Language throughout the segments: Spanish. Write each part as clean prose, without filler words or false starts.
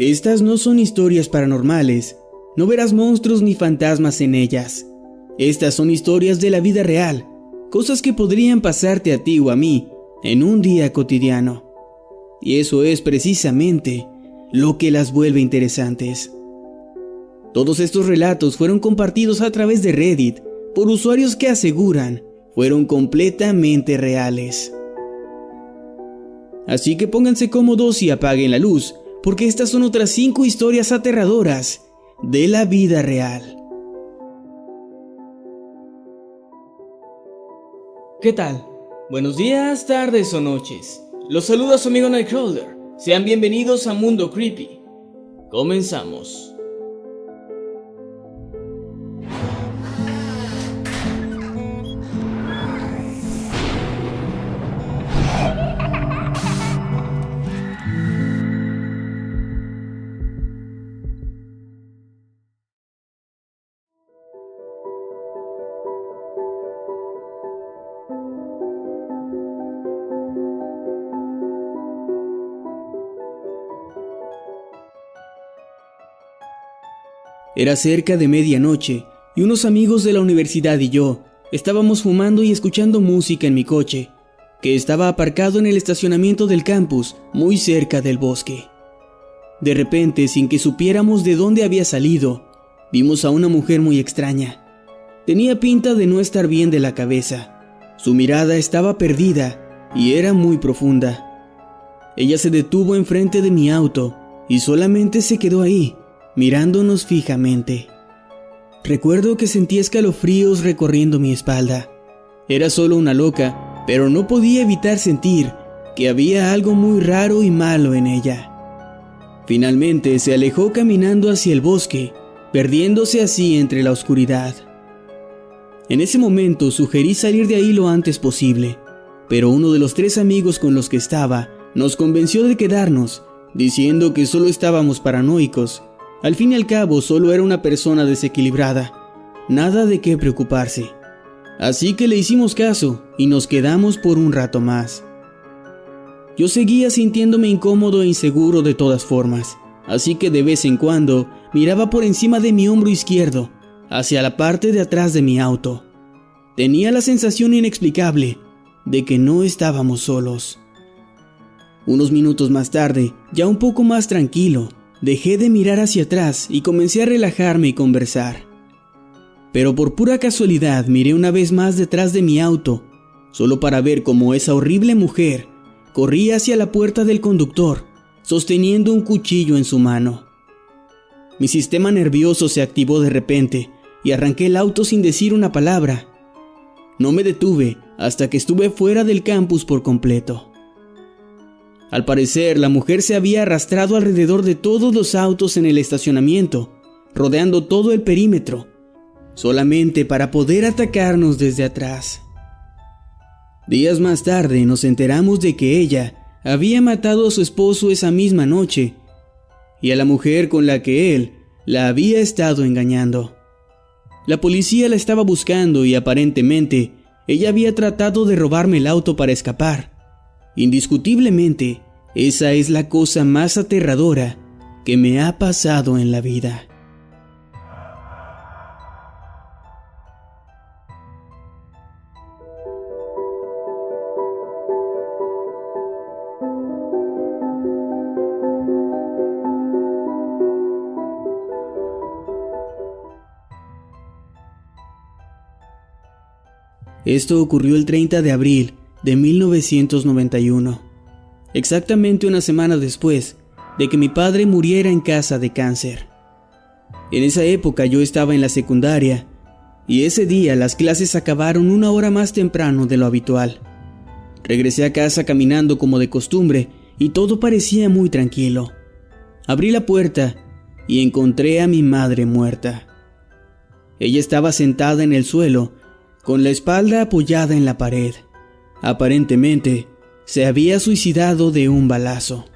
Estas no son historias paranormales, no verás monstruos ni fantasmas en ellas. Estas son historias de la vida real, cosas que podrían pasarte a ti o a mí en un día cotidiano. Y eso es precisamente lo que las vuelve interesantes. Todos estos relatos fueron compartidos a través de Reddit por usuarios que aseguran fueron completamente reales. Así que pónganse cómodos y apaguen la luz, porque estas son otras 5 historias aterradoras de la vida real. ¿Qué tal? Buenos días, tardes o noches. Los saluda su amigo Nightcrawler. Sean bienvenidos a Mundo Creepy. Comenzamos. Era cerca de medianoche y unos amigos de la universidad y yo estábamos fumando y escuchando música en mi coche, que estaba aparcado en el estacionamiento del campus muy cerca del bosque. De repente, sin que supiéramos de dónde había salido, vimos a una mujer muy extraña. Tenía pinta de no estar bien de la cabeza. Su mirada estaba perdida y era muy profunda. Ella se detuvo enfrente de mi auto y solamente se quedó ahí, mirándonos fijamente. Recuerdo que sentí escalofríos recorriendo mi espalda. Era solo una loca, pero no podía evitar sentir que había algo muy raro y malo en ella. Finalmente se alejó caminando hacia el bosque, perdiéndose así entre la oscuridad. En ese momento sugerí salir de ahí lo antes posible, pero uno de los 3 amigos con los que estaba nos convenció de quedarnos, diciendo que solo estábamos paranoicos. Al fin y al cabo, solo era una persona desequilibrada, nada de qué preocuparse. Así que le hicimos caso y nos quedamos por un rato más. Yo seguía sintiéndome incómodo e inseguro de todas formas, así que de vez en cuando miraba por encima de mi hombro izquierdo, hacia la parte de atrás de mi auto. Tenía la sensación inexplicable de que no estábamos solos. Unos minutos más tarde, ya un poco más tranquilo, dejé de mirar hacia atrás y comencé a relajarme y conversar. Pero por pura casualidad miré una vez más detrás de mi auto, solo para ver cómo esa horrible mujer corría hacia la puerta del conductor, sosteniendo un cuchillo en su mano. Mi sistema nervioso se activó de repente y arranqué el auto sin decir una palabra. No me detuve hasta que estuve fuera del campus por completo. Al parecer, la mujer se había arrastrado alrededor de todos los autos en el estacionamiento, rodeando todo el perímetro, solamente para poder atacarnos desde atrás. Días más tarde nos enteramos de que ella había matado a su esposo esa misma noche y a la mujer con la que él la había estado engañando. La policía la estaba buscando y aparentemente ella había tratado de robarme el auto para escapar. Indiscutiblemente, esa es la cosa más aterradora que me ha pasado en la vida. Esto ocurrió el 30 de abril de 1991, exactamente una semana después de que mi padre muriera en casa de cáncer. En esa época yo estaba en la secundaria y ese día las clases acabaron 1 hora más temprano de lo habitual. Regresé a casa caminando como de costumbre y todo parecía muy tranquilo. Abrí la puerta y encontré a mi madre muerta. Ella estaba sentada en el suelo, con la espalda apoyada en la pared. Aparentemente, se había suicidado de un balazo.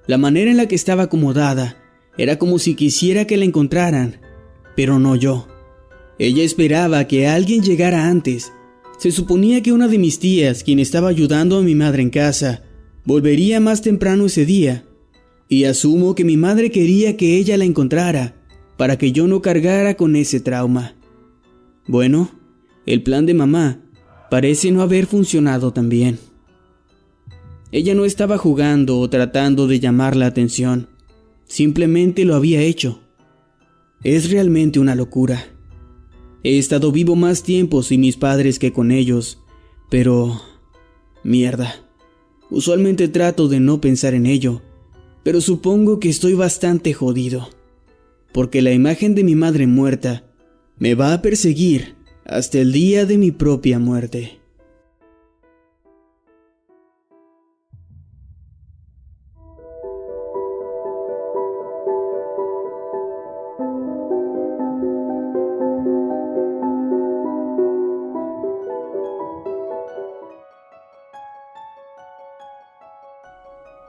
La manera en la que estaba acomodada era como si quisiera que la encontraran, pero no yo. Ella esperaba que alguien llegara antes. Se suponía que una de mis tías, quien estaba ayudando a mi madre en casa, volvería más temprano ese día, Y asumo que mi madre quería que ella la encontrara para que yo no cargara con ese trauma. Bueno, el plan de mamá parece no haber funcionado tan bien. Ella no estaba jugando o tratando de llamar la atención, simplemente lo había hecho. Es realmente una locura. He estado vivo más tiempo sin mis padres que con ellos, pero... mierda. Usualmente trato de no pensar en ello, pero supongo que estoy bastante jodido, porque la imagen de mi madre muerta me va a perseguir hasta el día de mi propia muerte.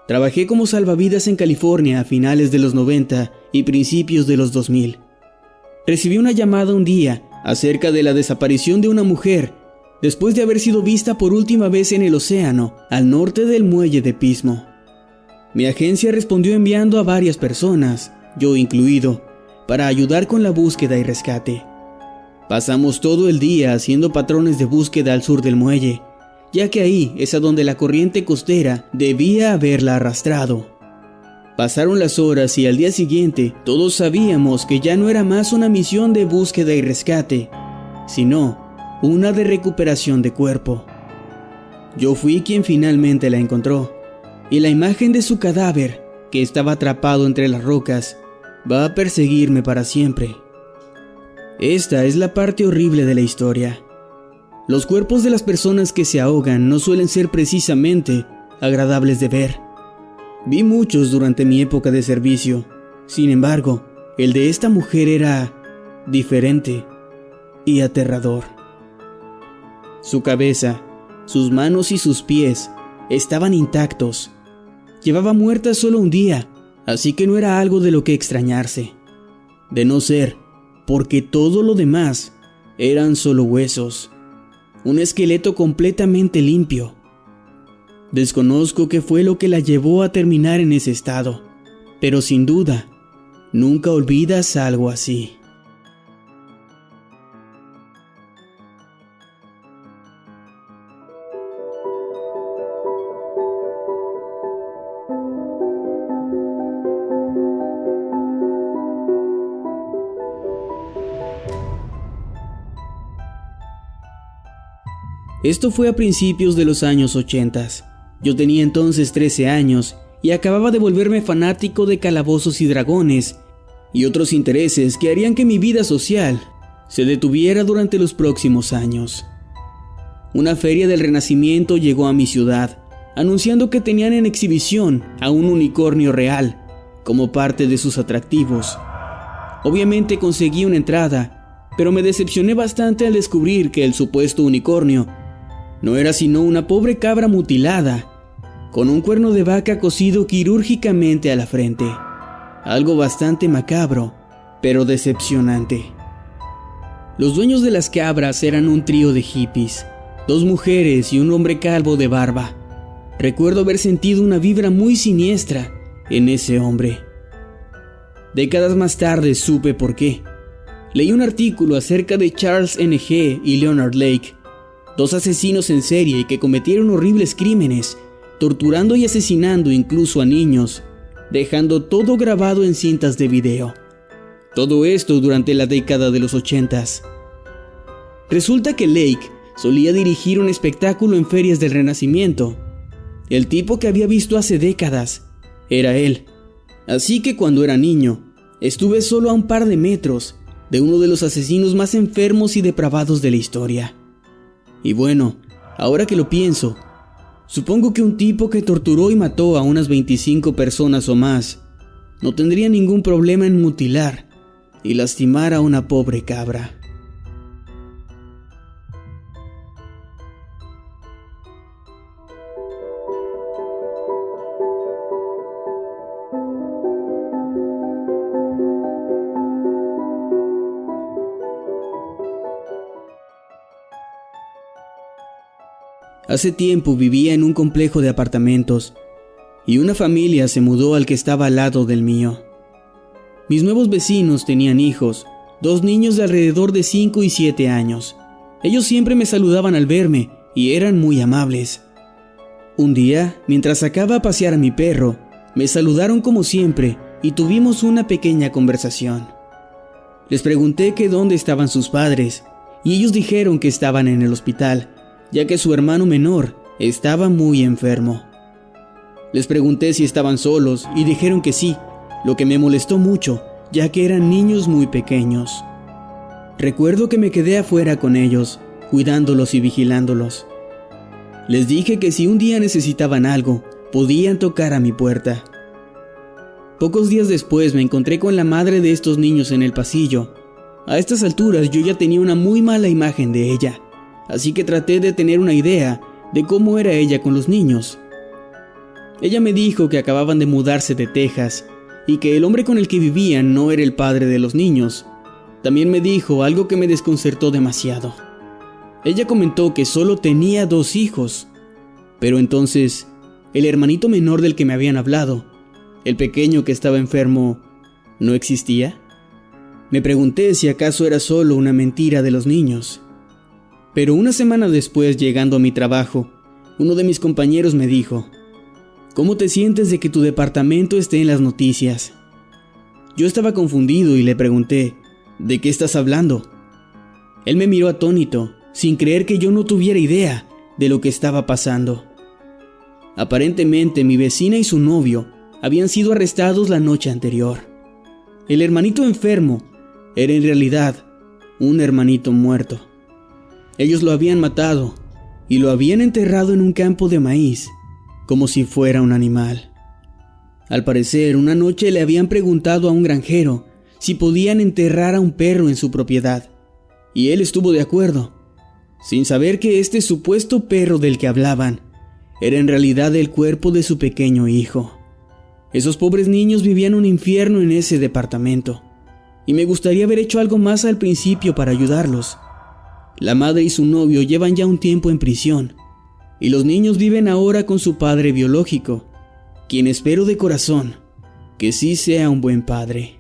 Trabajé como salvavidas en California a finales de los 90 y principios de los 2000. Recibí una llamada un día acerca de la desaparición de una mujer después de haber sido vista por última vez en el océano al norte del muelle de Pismo. Mi agencia respondió enviando a varias personas, yo incluido, para ayudar con la búsqueda y rescate. Pasamos todo el día haciendo patrones de búsqueda al sur del muelle, ya que ahí es a donde la corriente costera debía haberla arrastrado. Pasaron las horas y al día siguiente todos sabíamos que ya no era más una misión de búsqueda y rescate, sino una de recuperación de cuerpo. Yo fui quien finalmente la encontró, y la imagen de su cadáver, que estaba atrapado entre las rocas, va a perseguirme para siempre. Esta es la parte horrible de la historia. Los cuerpos de las personas que se ahogan no suelen ser precisamente agradables de ver. Vi muchos durante mi época de servicio. Sin embargo, el de esta mujer era diferente y aterrador. Su cabeza, sus manos y sus pies estaban intactos. Llevaba muerta solo un día, así que no era algo de lo que extrañarse. De no ser porque todo lo demás eran solo huesos. Un esqueleto completamente limpio. Desconozco qué fue lo que la llevó a terminar en ese estado, pero sin duda, nunca olvidas algo así. Esto fue a principios de los años 80. Yo tenía entonces 13 años y acababa de volverme fanático de calabozos y dragones y otros intereses que harían que mi vida social se detuviera durante los próximos años. Una feria del Renacimiento llegó a mi ciudad, anunciando que tenían en exhibición a un unicornio real como parte de sus atractivos. Obviamente conseguí una entrada, pero me decepcioné bastante al descubrir que el supuesto unicornio no era sino una pobre cabra mutilada, con un cuerno de vaca cosido quirúrgicamente a la frente. Algo bastante macabro, pero decepcionante. Los dueños de las cabras eran un trío de hippies, 2 mujeres y un hombre calvo de barba. Recuerdo haber sentido una vibra muy siniestra en ese hombre. Décadas más tarde supe por qué. Leí un artículo acerca de Charles N.G. y Leonard Lake, 2 asesinos en serie que cometieron horribles crímenes, torturando y asesinando incluso a niños, dejando todo grabado en cintas de video. Todo esto durante la década de los 80s. Resulta que Lake solía dirigir un espectáculo en ferias del Renacimiento. El tipo que había visto hace décadas era él. Así que cuando era niño, estuve solo a un par de metros de uno de los asesinos más enfermos y depravados de la historia. Y bueno, ahora que lo pienso, supongo que un tipo que torturó y mató a unas 25 personas o más no tendría ningún problema en mutilar y lastimar a una pobre cabra. Hace tiempo vivía en un complejo de apartamentos y una familia se mudó al que estaba al lado del mío. Mis nuevos vecinos tenían hijos, 2 niños de alrededor de 5 y 7 años. Ellos siempre me saludaban al verme y eran muy amables. Un día, mientras sacaba a pasear a mi perro, me saludaron como siempre y tuvimos una pequeña conversación. Les pregunté que dónde estaban sus padres y ellos dijeron que estaban en el hospital, ya que su hermano menor estaba muy enfermo. Les pregunté si estaban solos y dijeron que sí, lo que me molestó mucho, ya que eran niños muy pequeños. Recuerdo que me quedé afuera con ellos, cuidándolos y vigilándolos. Les dije que si un día necesitaban algo, podían tocar a mi puerta. Pocos días después me encontré con la madre de estos niños en el pasillo. A estas alturas yo ya tenía una muy mala imagen de ella, así que traté de tener una idea de cómo era ella con los niños. Ella me dijo que acababan de mudarse de Texas y que el hombre con el que vivían no era el padre de los niños. También me dijo algo que me desconcertó demasiado. Ella comentó que solo tenía 2 hijos, pero entonces, el hermanito menor del que me habían hablado, el pequeño que estaba enfermo, ¿no existía? Me pregunté si acaso era solo una mentira de los niños. Pero una semana después, llegando a mi trabajo, uno de mis compañeros me dijo: ¿cómo te sientes de que tu departamento esté en las noticias? Yo estaba confundido y le pregunté: ¿de qué estás hablando? Él me miró atónito, sin creer que yo no tuviera idea de lo que estaba pasando. Aparentemente mi vecina y su novio habían sido arrestados la noche anterior. El hermanito enfermo era en realidad un hermanito muerto. Ellos lo habían matado y lo habían enterrado en un campo de maíz, como si fuera un animal. Al parecer, una noche le habían preguntado a un granjero si podían enterrar a un perro en su propiedad, y él estuvo de acuerdo, sin saber que este supuesto perro del que hablaban era en realidad el cuerpo de su pequeño hijo. Esos pobres niños vivían un infierno en ese departamento, y me gustaría haber hecho algo más al principio para ayudarlos. La madre y su novio llevan ya un tiempo en prisión, y los niños viven ahora con su padre biológico, quien espero de corazón que sí sea un buen padre.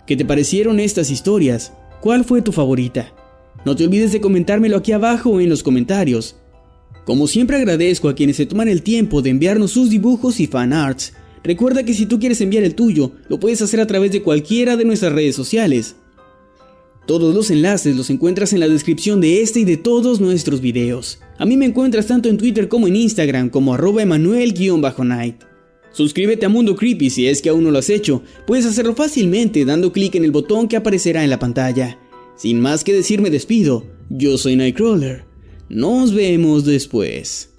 ¿Qué te parecieron estas historias? ¿Cuál fue tu favorita? No te olvides de comentármelo aquí abajo en los comentarios. Como siempre, agradezco a quienes se toman el tiempo de enviarnos sus dibujos y fanarts. Recuerda que si tú quieres enviar el tuyo, lo puedes hacer a través de cualquiera de nuestras redes sociales. Todos los enlaces los encuentras en la descripción de este y de todos nuestros videos. A mí me encuentras tanto en Twitter como en Instagram como @Emanuel_Night. Suscríbete a Mundo Creepy si es que aún no lo has hecho. Puedes hacerlo fácilmente dando clic en el botón que aparecerá en la pantalla. Sin más que decir, me despido. Yo soy Nightcrawler. Nos vemos después.